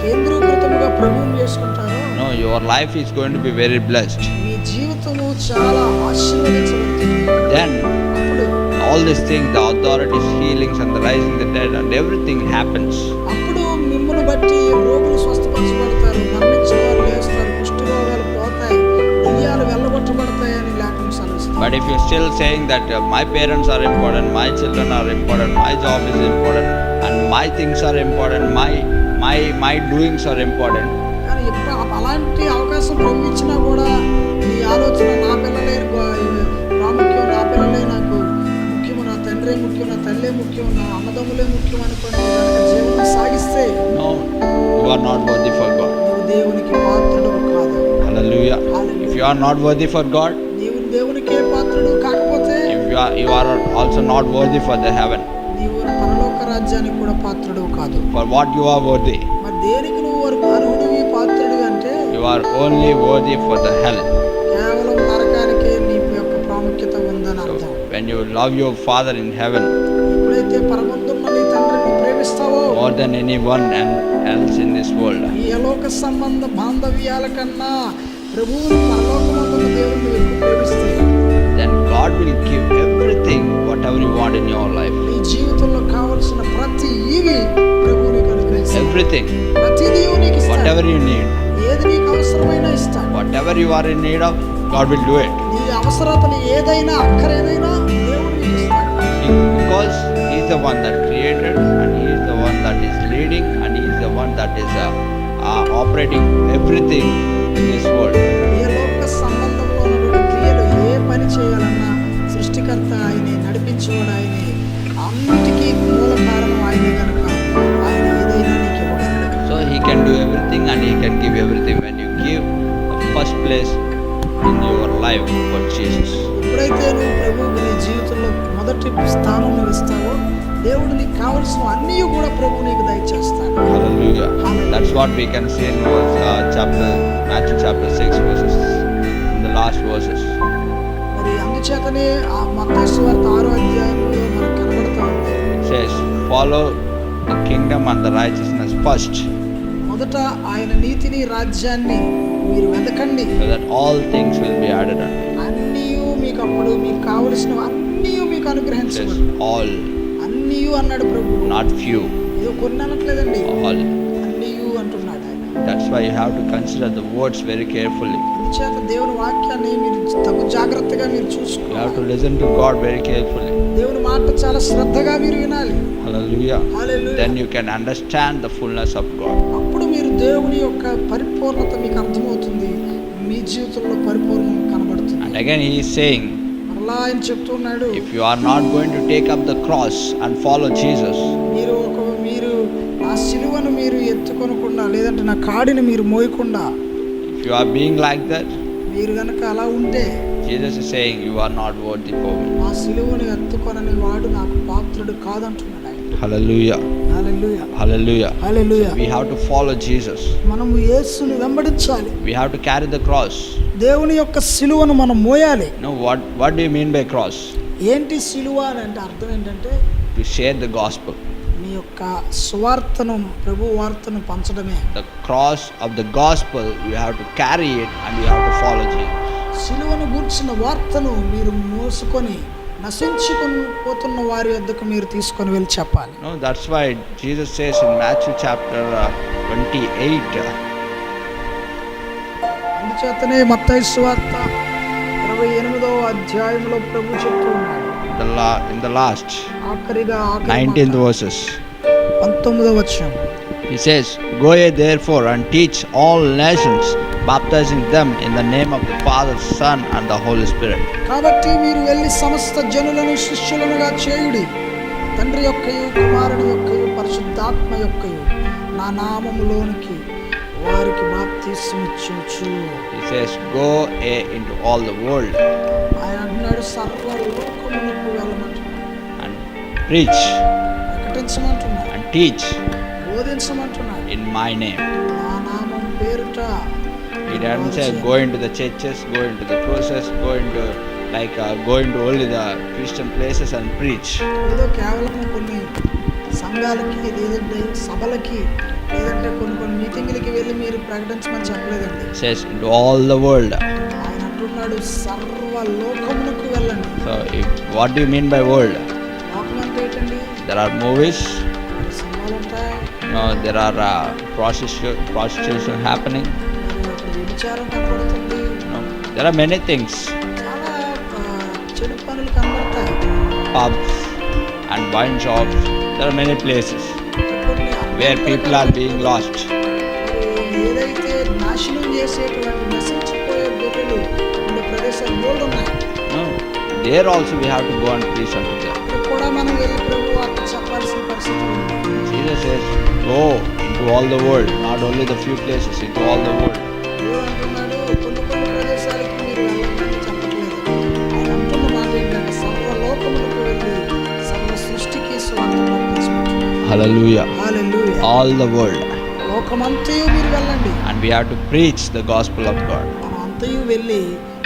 కేంద్రీకృతముగా ప్రభువుని చేసుకుంటారో no, your life is going to be very blessed. మీ జీవితము చాలా ఆశీర్వదించబడుతుంది. Then అప్పుడు all these things, the authorities, healings and the rising the dead and everything happens. అప్పుడు మిమ్మల్ని బట్టి రోగులు స్వస్థపరచబడతారు, మరణించిన వారు లేస్తారు, కుష్టి రోగాలు పోతాయి, దెయ్యాలు వెళ్ళగొట్టబడతాయి అని లేఖనం సెలవిస్తుంది. But if you're still saying that my parents are important, my children are important, my job is important, and my things are important, my doings are important. కానీ అలాంటి అవకాశం ప్రభు ఇచ్చినా కూడా నీ ఆలోచన నా పిల్లలే ప్రాముఖ్యం, నా పిల్లలే నాకు ముఖ్యం, నా తండ్రే ముఖ్యం, నా తల్లే ముఖ్యం, నా అన్నదమ్ములే ముఖ్యం అనుకోండి జీవనం సాగిస్తే No, you are not worthy for God. నువ్వు దేవునికి పాత్రుడు కాదు. Hallelujah. If you are not worthy for God, నీవు దేవునికే పాత్రుడు కాకపోతే if you are also not worthy for the heaven. నీవు పరలోక రాజ్యానికి కూడా పాత్రుడు కాదు. For what you are worthy? మరి దేనికి నువ్వు అర్హుడివి, పాత్రుడు అంటే You are only worthy for the hell. కేవలం నరకానికే నీ యొక్క ప్రాముఖ్యత ఉందని So అర్థం. when you love your Father in heaven ఎప్పుడైతే పరమందున్న నీ తండ్రిని ప్రేమిస్తావో more than anyone else in this world, ఈ అలోక సంబంధ బాంధవ్యాల కన్నా ప్రభువుని పరలోకమందున్న దేవుని ఎక్కువ ప్రేమిస్తే then God will give everything whatever you want in your life. నీ జీవితంలో కావలసిన ప్రతి ఈవి ప్రభువు నీకు అనుగ్రహిస్తాడు. Everything, ప్రతి నీవు నీకు ఇస్తాడు. whatever you need, ఏది నీకు అవసరమైనా ఇస్తాడు. whatever you are in need of, God will do it. నీ అవసరతలు ఏదైనా అక్కరేదైనా దేవుడు నీకు ఇస్తాడు. Because He is the one that created, and He is the one that is leading, and He is the one that is operating everything in this world. ఏ లోక సంబంధంలో ఉన్నటువంటి క్రియలు ఏ పని చేయాలన్నా సృష్టికర్త ఆయనే, నడిపించేవాడు ఆయనే, అన్నిటికీ మూల కారణం ఆయనే కనుక ఆయన ఏదైనా నీకు ఇవ్వగలడు. So He can do everything, and He can give everything when you give the first place in your life for Jesus. ఎప్పుడైతే నువ్వు ప్రభువుకి నీ జీవితంలో మొదటి స్థానం నువ్వు ఇస్తావో దేవుడు నీకు కావలసిన అన్నీ కూడా ప్రభు నీకు దయచేస్తాడు. Hallelujah. That's what we can say in Matthew chapter 6 verses, in the last verses. మరి అందుచేతనే ఆ మత్తయి సువార్త 6వ అధ్యాయంలో మనకు కనబడుతూ ఉంది. It says, follow the kingdom and the righteousness first, మొదట ఆయన నీతిని రాజ్యాన్ని మీరు వెతకండి, so that all things will be added unto you. అన్నీ మీకు అప్పుడు మీకు కావలసిన అన్నీ మీకు It says అనుగ్రహించబడు. all, అన్నీ అన్నాడు ప్రభు, not few, ఏదో కొన్ని అనట్లేదండి, all. అన్నీ అంటున్నాడు ఆయన. That's why you have to consider the words very carefully. అందుచేత దేవుని వాక్యాన్ని మీరు తగు జాగ్రత్తగా మీరు You have చూసుకోవాలి. to listen to God very carefully. దేవుని మాట చాలా శ్రద్ధగా మీరు వినాలి. Hallelujah. Hallelujah. Then you can understand the fullness of God. అప్పుడు మీరు దేవుని యొక్క పరిపూర్ణత మీకు అర్థమవుతుంది, మీ జీవితంలో పరిపూర్ణం కనబడుతుంది. And again He is saying, మరలా ఆయన చెప్తున్నాడు, if you are not going to take up the cross and follow Jesus, మీరు ఆ సిలువను మీరు ఎత్తుకొనకుండా, లేదంటే నా కాడిని మీరు మోయకుండా, if you are being like that, మీరు గనక అలా ఉంటే Jesus is saying you are not worthy for me. ఆ సిలువను ఎత్తుకొనని వాడు నాకు పాత్రుడు కాదంటున్నాడు ఆయన. Hallelujah. Hallelujah, Hallelujah. Hallelujah. We have to follow Jesus. మనము యేసుని వెంబడించాలి. We have to carry the cross. దేవుని యొక్క సిలువను మనం మోయాలి. Now what do you mean by cross? ఏంటి సిలువ అని అంటే అర్థం ఏంటంటే To share the gospel. మీ యొక్క సువార్తను, ప్రభు వార్తను పంచడమే. The cross of the gospel, you have to carry it and you have to follow Jesus. సిలువను గూర్చిన వార్తను మీరు మోసుకొని నశించుకొని పోతున్న వారి వద్దకు మీరు తీసుకొని వెళ్ళి చెప్పాలి. No, that's why Jesus says in Matthew chapter 28, అందుచేతనే మత్తయి సువార్త 28వ అధ్యాయంలో ప్రభు చెప్తూ ఉన్నాడు, in the last ఆఖరిగా 19th verses, 19వ వచనం, He says, go ye therefore and teach all nations, baptizing them in the name of the Father, Son and the Holy Spirit. కాబట్టి మీరు వెళ్ళి సమస్త జనులను శిష్యులనుగా చేయుడి, తండ్రి యొక్కయు కుమారుని యొక్కయు పరిశుద్ధాత్మ యొక్కయు నా నామములోనికి వారికి బాప్తిస్మమిచ్చుచు. He says, go ye into all the world ఆయన అంటున్నాడు, సర్వలోకమునకు వెళ్ళమంటున్నాడు, and preach ప్రకటించమంటున్నాడు, and teach బోధించమంటున్నాడు in my name. నా నామం పేరుట. He doesn't say go into the churches, go into the cruises, go into only the Christian places and preach. ఏదో కేవలం కొన్ని సంఘాలకి, లేదంటే సభలకి, లేదంటే కొన్ని మీటింగ్లకి వెళ్ళి మీరు ప్రకటించమని చెప్పలేదండి. It says into all the world. ఆయన అంటున్నాడు, సర్వలోకమునకు వెళ్ళండి. So what do you mean by world? లోకం అంటే ఏంటండి? There are movies, సినిమాలు ఉంటాయి, there are prostitution happening, మరి అక్కడ వ్యభిచారం కనబడుతుంది, there are many things, చాలా చెడు పనులు కనబడతాయి. pubs and wine shops, There are many places చెప్పండి, where people are being lost. మరి ఏదైతే నాశనం చేసేటువంటి నశించిపోయే గొర్రెలు ఉండే ప్రదేశాలు బోల్డ్ ఉన్నాయి. No, there also we have to go and preach unto them. అక్కడ కూడా మనం వెళ్ళి ప్రభు వార్త చెప్పాల్సిన పరిస్థితి ఉంది. Jesus says, go into all the world, not only the few places, into all the world. దేవుడు అంటున్నాడు, కొన్ని ప్రదేశాలకి మీరు వెళ్ళమని చెప్పట్లేదు. ఆయన అంటున్న మాట ఏంటంటే సర్వలోకములకు వెళ్ళి సర్వ సృష్టికి స్వార్థ ప్రకటించమంటున్నాడు. Hallelujah. Hallelujah. All the world. లోకమంతయు మీరు వెళ్ళండి. And we have to preach the gospel of God. మనం అంతయు వెళ్ళి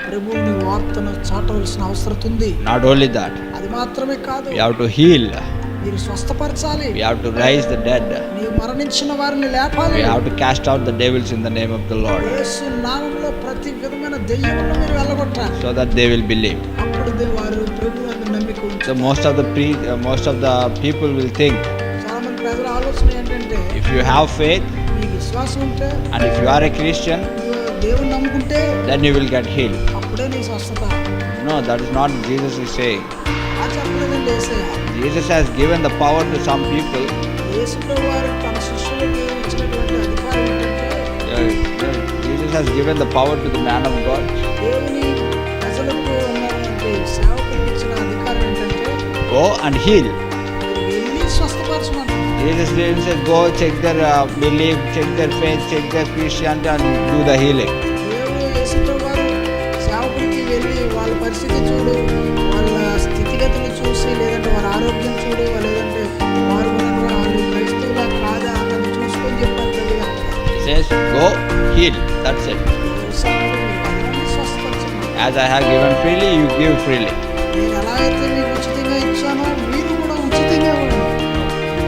ప్రభువుని వార్తను చాటవలసిన అవసరం ఉంది. Not only that, అది మాత్రమే కాదు, we have to heal. మీరు స్వస్థపరచాలి. We have to raise the dead. నీవు మరణించిన వారిని లేపాలి. We have to cast out the devils in the name of the Lord, యేసు నామములో ప్రతి విధమైన దెయ్యములను మీరు వెళ్ళగొట్టాలి. so that they will believe. అప్పుడు వారు ప్రభువు యందు నమ్మిక So ఉంచుతారు. most of the people will think, చాలా మంది ప్రజల ఆలోచన ఏంటంటే, if you have faith నీకు విశ్వాసం ఉంటే, and if you are a Christian, నువ్వు దేవుని నమ్ముకుంటే then you will get healed. అప్పుడే నీ స్వస్థత. No, that is not Jesus is saying. ఆ చెప్పలేదండి యేసయ్య. Jesus has given the power to some people. యేసు ప్రభువు వారు తన శిష్యులకు ఇచ్చినటువంటి అధికారం ఏంటంటే, Jesus has given the power to the man of God. దేవుని ప్రజలకు ఉన్నటువంటి సేవకులకు ఇచ్చిన అధికారం ఏంటంటే, Go and heal. మీరు వెళ్ళి స్వస్థపరచమంటున్నారు. Jesus didn't say go check their belief, check their faith, check their Christianity and do the healing. దేవుడు యేసు ప్రభువు వారు సేవకులకి వెళ్ళి వాళ్ళ పరిస్థితి చూడు, వాళ్ళ స్థితిగతులు చూసి, లేదంటే వారి ఆరోగ్యం చూడు, లేదంటే వారు వాళ్ళు క్రైస్తవులా కాదా అన్నది చూసుకొని చెప్పారు కదా. He says go heal. That's it. స్వస్థపరచండి. As I have given freely, you give freely. నేను ఎలా అయితే మీకు ఉచితంగా ఇచ్చానో మీరు కూడా ఉచితంగా ఇవ్వండి.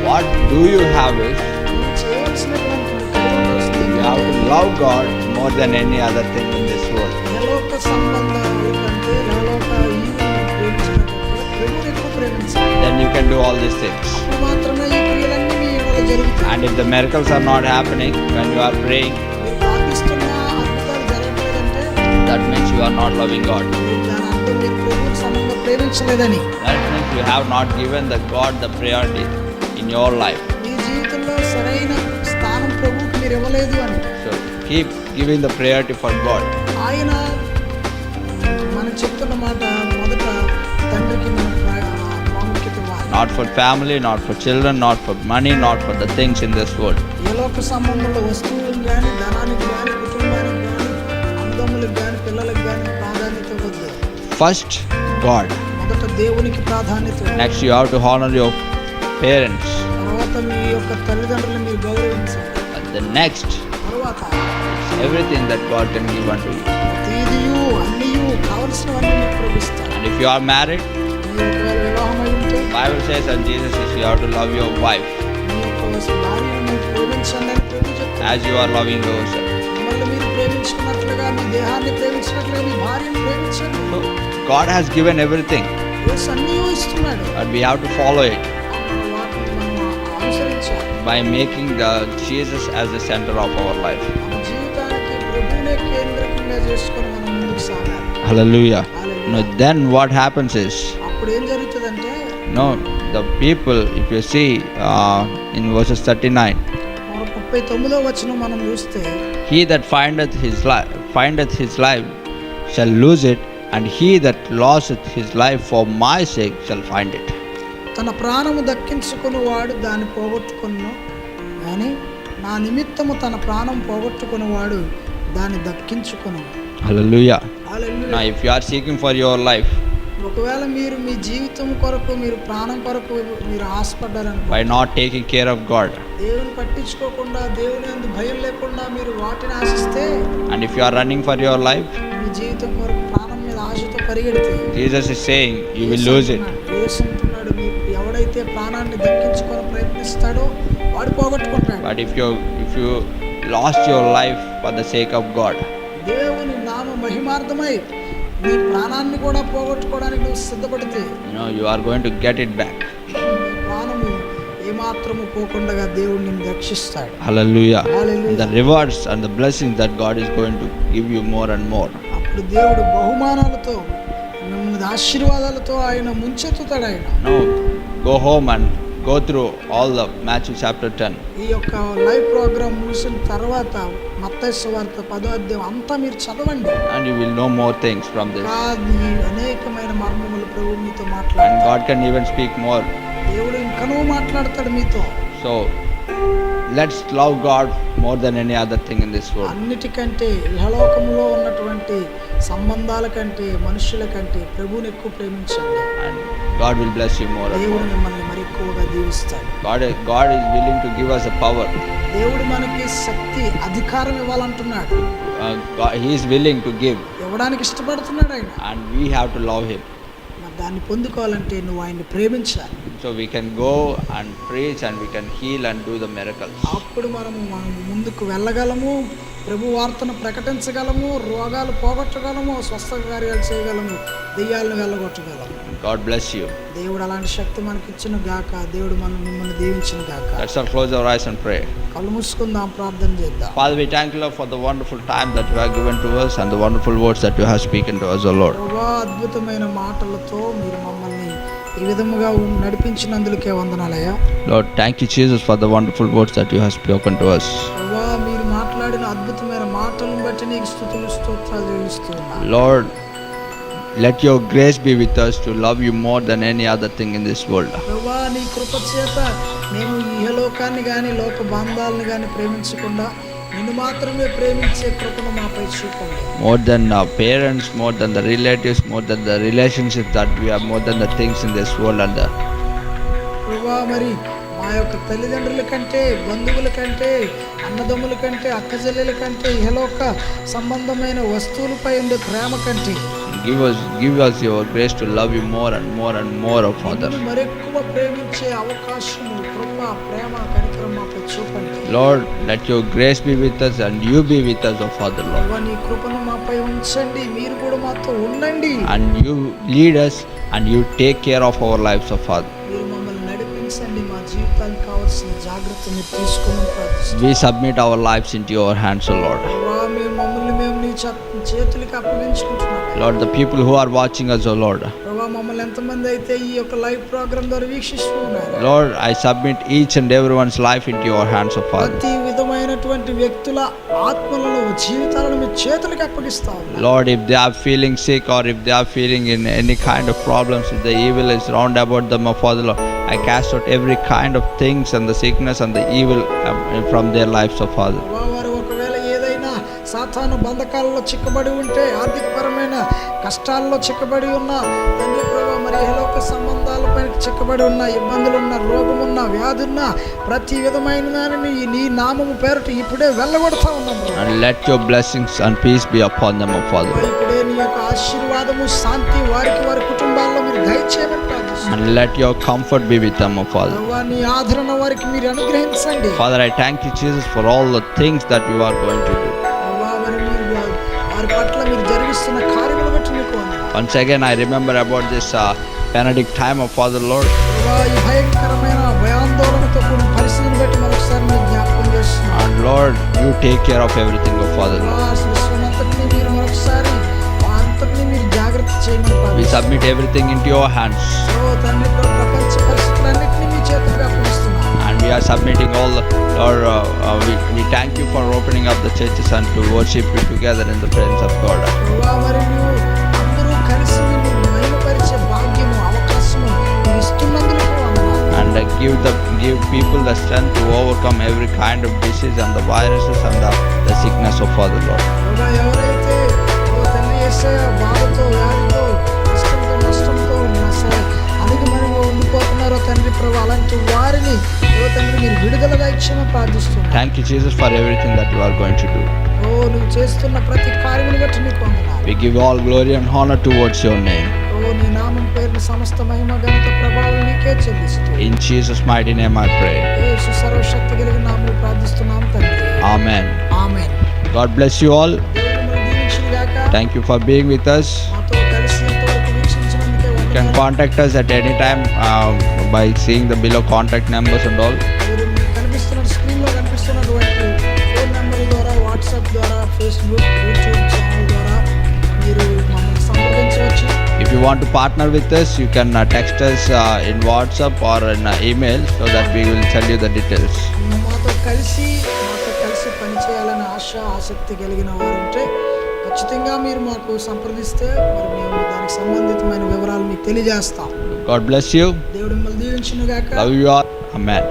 What do you have is మీరు చేయవలసినటువంటి you have to love God more than any other thing in this world. యలోక సంబంధాల కంటే యలోక ఈవులను ప్రేమించినట్లయితే ప్రభువుని ఎక్కువ ప్రేమించాలి. Then you can do all these things. అప్పుడు మాత్రమే ఈ క్రియలన్నీ మీ ఎడల జరుగుతాయి. And if the miracles are not happening when you are praying, మీరు ప్రార్థిస్తున్న అద్భుతాలు జరగట్లేదంటే that means you are not loving God. దాని అర్థం మీరు ప్రభువుని సమంగా ప్రేమించలేదని. That means you have not given the God the priority in your life. మీ జీవితంలో సరైన స్థానం ప్రభువుకి మీరు ఇవ్వలేదు అని. So keep giving the priority for God. ఆయన మనం చెప్తున్న మాట, మొదట తండ్రికి మనం ప్రాముఖ్యత ఇవ్వాలి. Not for family, not for children, not for money, not for the things in this world. ఏలోక సంబంధంలో వస్తువులకు కానీ, ధనానికి కానీ, కుటుంబానికి కానీ, అందములకు కానీ, పిల్లలకు కానీ ప్రాధాన్యత ఇవ్వద్దు. First, God. మొదట దేవునికి ప్రాధాన్యత ఇవ్వాలి. Next, you have to honor your parents. తర్వాత మీ యొక్క తల్లిదండ్రులను మీరు గౌరవించాలి. And the next, తర్వాత everything that God can give unto you. ప్రతిదియు అన్నియు కావలసినవన్నీ మీకు ప్రభుస్తాడు. And if you are married, మీ ఒకవేళ వివాహం అయి ఉంటే Bible says and Jesus says you have to love your wife మీ యొక్క భార్యను మీరు ప్రేమించండి అని ప్రభు చెప్తాడు. as you are loving yourself. మిమ్మల్ని మీరు ప్రేమించుకున్నట్లుగా, మీ దేహాన్ని ప్రేమించినట్లుగా మీ భార్యను ప్రేమించండి. So God has given everything, యేసు అన్నీ ఇస్తున్నాడు. but we have to follow it మనం వాటిని మనం అనుసరించాలి. by making the Jesus as the center of our life. మన జీవితానికి ప్రభువునే కేంద్రకంగా చేసుకొని మనం ముందుకు సాగాలి. Hallelujah. Hallelujah. No, then what happens is, అప్పుడు ఏం జరుగుతుందంటే, no, the people, if you see in verses 39, 39వ వచనం మనం చూస్తే, he that findeth his life shall lose it, and he that loseth his life for my sake shall find it. తన ప్రాణము దక్కించుకుని వాడు దాన్ని పోగొట్టుకును, కానీ నా నిమిత్తము తన ప్రాణం పోగొట్టుకుని వాడు దాన్ని దక్కించుకును. Hallelujah. Hallelujah. Now if you are seeking for your life ఒకవేళ మీరు మీ జీవితం కొరకు, మీరు ప్రాణం కొరకు మీరు ఆశపడ్డారనుకో, by not taking care of God, దేవుని పట్టించుకోకుండా, దేవుని యందు భయం లేకుండా మీరు వాటిని ఆశిస్తే, and if you are running for your life, మీ జీవితం కొరకు ప్రాణం మీద ఆశతో పరిగెడితే Jesus is saying you will lose it. యేసు అంటున్నాడు, మీకు ఎవడైతే ప్రాణాన్ని దక్కించుకొని ప్రయత్నిస్తాడో వాడు పోగొట్టుకుంటాడు. But if you lost your life for the sake of God, దేవుని నామ మహిమార్థమై నీ ప్రాణాన్ని కూడా పోగొట్టుకోవడానికి నువ్వు సిద్ధపడితే, you are going to get it back. నీ ప్రాణము ఏమాత్రము పోకుండా దేవుడు నిన్ను రక్షిస్తాడు. Hallelujah. Hallelujah. And the rewards and the blessings that God is going to give you more and more. అప్పుడు దేవుడు బహుమానాలతో, మిమ్మల్ని ఆశీర్వాదాలతో ఆయన ముంచెత్తుతాడు. ఆయన No, go home and go through all of Matthew chapter 10. ఈ యొక్క లైవ్ ప్రోగ్రామ్ ముగిసిన తర్వాత మత్తయి సువార్త 10వ అధ్యాయం అంతా మీరు చదవండి. And you will know more things from this. ఈ అనేకమైన మర్మములు ప్రభు మీతో And మాట్లాడతాడు. God can even speak more. దేవుడు ఇంకనూ మాట్లాడతాడు మీతో. So let's love God more than any other thing in this world. అన్నిటికంటే ఇహలోకములో ఉన్నటువంటి సంబంధాల కంటే మనుషుల కంటే ప్రభువుని ఎక్కువ ప్రేమించండి. And God will bless you more. And దేవుడు more. మిమ్మల్ని మరి ఎక్కువగా దీవిస్తాడు. God is willing to give us a power. దేవుడు మనకి శక్తి అధికారం ఇవ్వాలంటున్నాడు. He is willing to give, ఇవ్వడానికి ఇష్టపడుతున్నాడు ఆయన. and we have to love Him. మరి దాన్ని పొందుకోవాలంటే నువ్వు ఆయన్ని ప్రేమించాలి. So we can go and preach and we can heal and do the miracles. అప్పుడు మనం ముందుకు వెళ్ళగలము, ప్రభు వార్తను ప్రకటించగలము, రోగాలు పోగొట్టగలము, స్వస్థ కార్యాలు చేయగలము, దెయ్యాలను వెళ్ళగొట్టగలము. God bless you. దేవుడు అలాంటి శక్తి మనకి ఇచ్చిన గాక. దేవుడు మిమ్మల్ని దీవించిన గాక. Let's all close our eyes and pray. కళ్ళు మూసుకుందాం, ప్రార్థన చేద్దాం. Father, we thank you, Lord, for the wonderful time that you have given to us and the wonderful words that you have spoken to us, O Lord. ప్రభువా, అద్భుతమైన మాటలతో మీరు మమ్మల్ని ఈ విధముగా నడిపించినందుకే వందనాలయ్యా. Lord, thank you, Jesus, for the wonderful words that you have spoken to us. ప్రభువా, మీరు మాట్లాడిన అద్భుతమైన మాటలను బట్టి నీకు స్తుతులు స్తోత్రాలు చెల్లిస్తున్నాను. Lord, let your grace be with us to love you more than any other thing in this world. ప్రభువా, నీ కృప చేత మేము ఇహలోకాన్ని కానీ లోక బంధాలను కానీ ప్రేమించకుండా నిన్ను మాత్రమే ప్రేమించే కృపను మాపై చూపండి. More than our parents, more than the relatives, more than the relationships that we have, more than the things in this world and the ప్రభువా, మరి మా యొక్క తల్లిదండ్రుల కంటే, బంధువుల కంటే, అన్నదమ్ముల కంటే, అక్కచెల్లెల కంటే, ఇహలోక సంబంధమైన వస్తువులపై ఉండే ప్రేమ కంటే give us your grace to love you more and more and more, oh Father. నిన్ను మరెక్కువ ప్రేమించే అవకాశము, కృప, ప్రేమ, కనికరం మాపై చూపండి. Lord, let your grace be with us and you be with us, oh Father, Lord. ప్రభువా, నీ కృపను మాపై ఉంచండి, మీరు కూడా మాతో ఉండండి. And you lead us and you take care of our lives, oh Father. మీరు మమ్మల్ని నడిపించండి, మా జీవితానికి కావాల్సిన జాగ్రత్త మీరు తీసుకోమని ప్రార్థిస్తున్నాం. We submit our lives into your hands, O Lord. ప్రభువా, మేము నీ చేతులకి అప్పగించుకుంటున్నాం. Lord, the people who are watching us, O Lord. ప్రభువా, మమ్మల్ని ఎంతమంది అయితే ఈ యొక్క లైవ్ ప్రోగ్రామ్ ద్వారా వీక్షిస్తూ ఉన్నారు, Lord, I submit each and everyone's life into your hands, O Father. ప్రతి విధమైనటువంటి వ్యక్తుల ఆత్మలను, జీవితాలను మీ చేతులకి అప్పగిస్తా ఉన్నాం. Lord, if they are feeling sick or if they are feeling in any kind of problems, if the evil is round about them, O Father, Lord, I cast out every kind of things and the sickness and the evil from their lives, O Father. ప్రభువా, వారు ఒకవేళ ఏదైనా సాతాను బంధకాలలో చిక్కబడి ఉంటే, ఆర్థికపరమైన కష్టాల్లో చిక్కబడి ఉన్న తండ్రి ప్రభువా, మరి ఇహలోక సంబంధాలపై చిక్కబడి ఉన్న, ఇబ్బందులున్న, రోగమున్న, వ్యాధున్న, ప్రతి విధమైన దానిని నీ నామము పేరుట ఇప్పుడే వెళ్ళగొడతా ఉన్నాం. And let your blessings and peace be upon them, O Father. ఇప్పుడే నీ యొక్క ఆశీర్వాదము, శాంతి వారికి, వారి కుటుంబాల్లో మీరు దయచేయమని ప్రార్థిస్తున్నాం. And let your comfort be with them, O Father. ప్రభువా, నీ ఆదరణ వారికి మీరు అనుగ్రహించండి. Father, I thank you, Jesus, for all the things that you are going to do. ప్రభువా, మరి మీరు వారి పట్ల మీరు జరిగిస్తున్న కార్యములు బట్టి మీకు వందనాలు. Once again, I remember about this Benedict time of Father, Lord. ప్రభువా, ఈ భయంకరమైన భయాందోళనతో కూడిన పరిస్థితిని బట్టి మరొకసారి మీరు జ్ఞాపకం చేస్తున్నాం. And Lord, you take care of everything, O Father, Lord. విశ్వమంతటిని మీరు మరొకసారి అంతటిని మీరు జాగ్రత్త చేయమని We ప్రార్థిస్తున్నాం. submit everything into your hands. ఓ తండ్రి, ప్రపంచ పరిస్థితులన్నింటినీ మీ చేతులకు అప్పగిస్తున్నాం. And we are submitting all the, Lord, we thank you for opening up the churches and to worship you together in the presence of God. ప్రభువా, మరి నువ్వు అందరూ కలిసి నిన్ను మహిమపరిచే భాగ్యము, అవకాశము మీరు ఇస్తున్నందుకు వందనాలు. And give people the strength to overcome every kind of disease and the viruses and the sickness of Father, Lord. ప్రభువా, ఎవరైతే ఓ తండ్రి యేసయ్య బాధతో, వ్యాధితో, కష్టంతో, నష్టంతో అణిగిమణిగి ఉండిపోతున్నారో తండ్రి ప్రభువా, అలాంటి వారిని ఓ తండ్రి మీరు విడుదలగా ఇచ్చామని ప్రార్థిస్తున్నాను. Thank you, Jesus, for everything that you are going to do. ఓ నువ్వు చేస్తున్న ప్రతి కార్యమును బట్టి నీకు వందనాలు. We give all glory and honor towards your name. ఓ నీ నామం పేరున సమస్త మహిమ, ఘనత, ప్రభావం నీకే చెల్లిస్తూ In Jesus' mighty name I pray. యేసు సర్వశక్తి కలిగిన నామములో ప్రార్థిస్తున్నాం తండ్రి. Amen. Amen. God bless you all. దేవుడు మిమ్మల్ని దీవించును గాక. Thank you for being with us. మాతో కలిసి ఇంతవరకు వీక్షించినందుకే You వందనాలు. can contact us at any time by seeing the below contact numbers and all. మీరు కనిపిస్తున్న స్క్రీన్లో కనిపిస్తున్నటువంటి ఫోన్ నెంబర్ ద్వారా, వాట్సాప్ ద్వారా, ఫేస్బుక్, యూట్యూబ్ ఛానల్ ద్వారా మీరు మమ్మల్ని సంప్రదించవచ్చు. If if you want to partner with us, you can text us in WhatsApp or in email so that we will tell you the details. మాతో కలిసి పనిచేయాలని ఆసక్తి కలిగిన వారు ఉంటే ఖచ్చితంగా మీరు మాకు సంప్రదిస్తే మరి మేము దానికి సంబంధితమైన వివరాలు మీకు తెలియజేస్తాం. God bless you. దేవుడు మిమ్మల్ని దీవించును గాక. Love you all. Amen.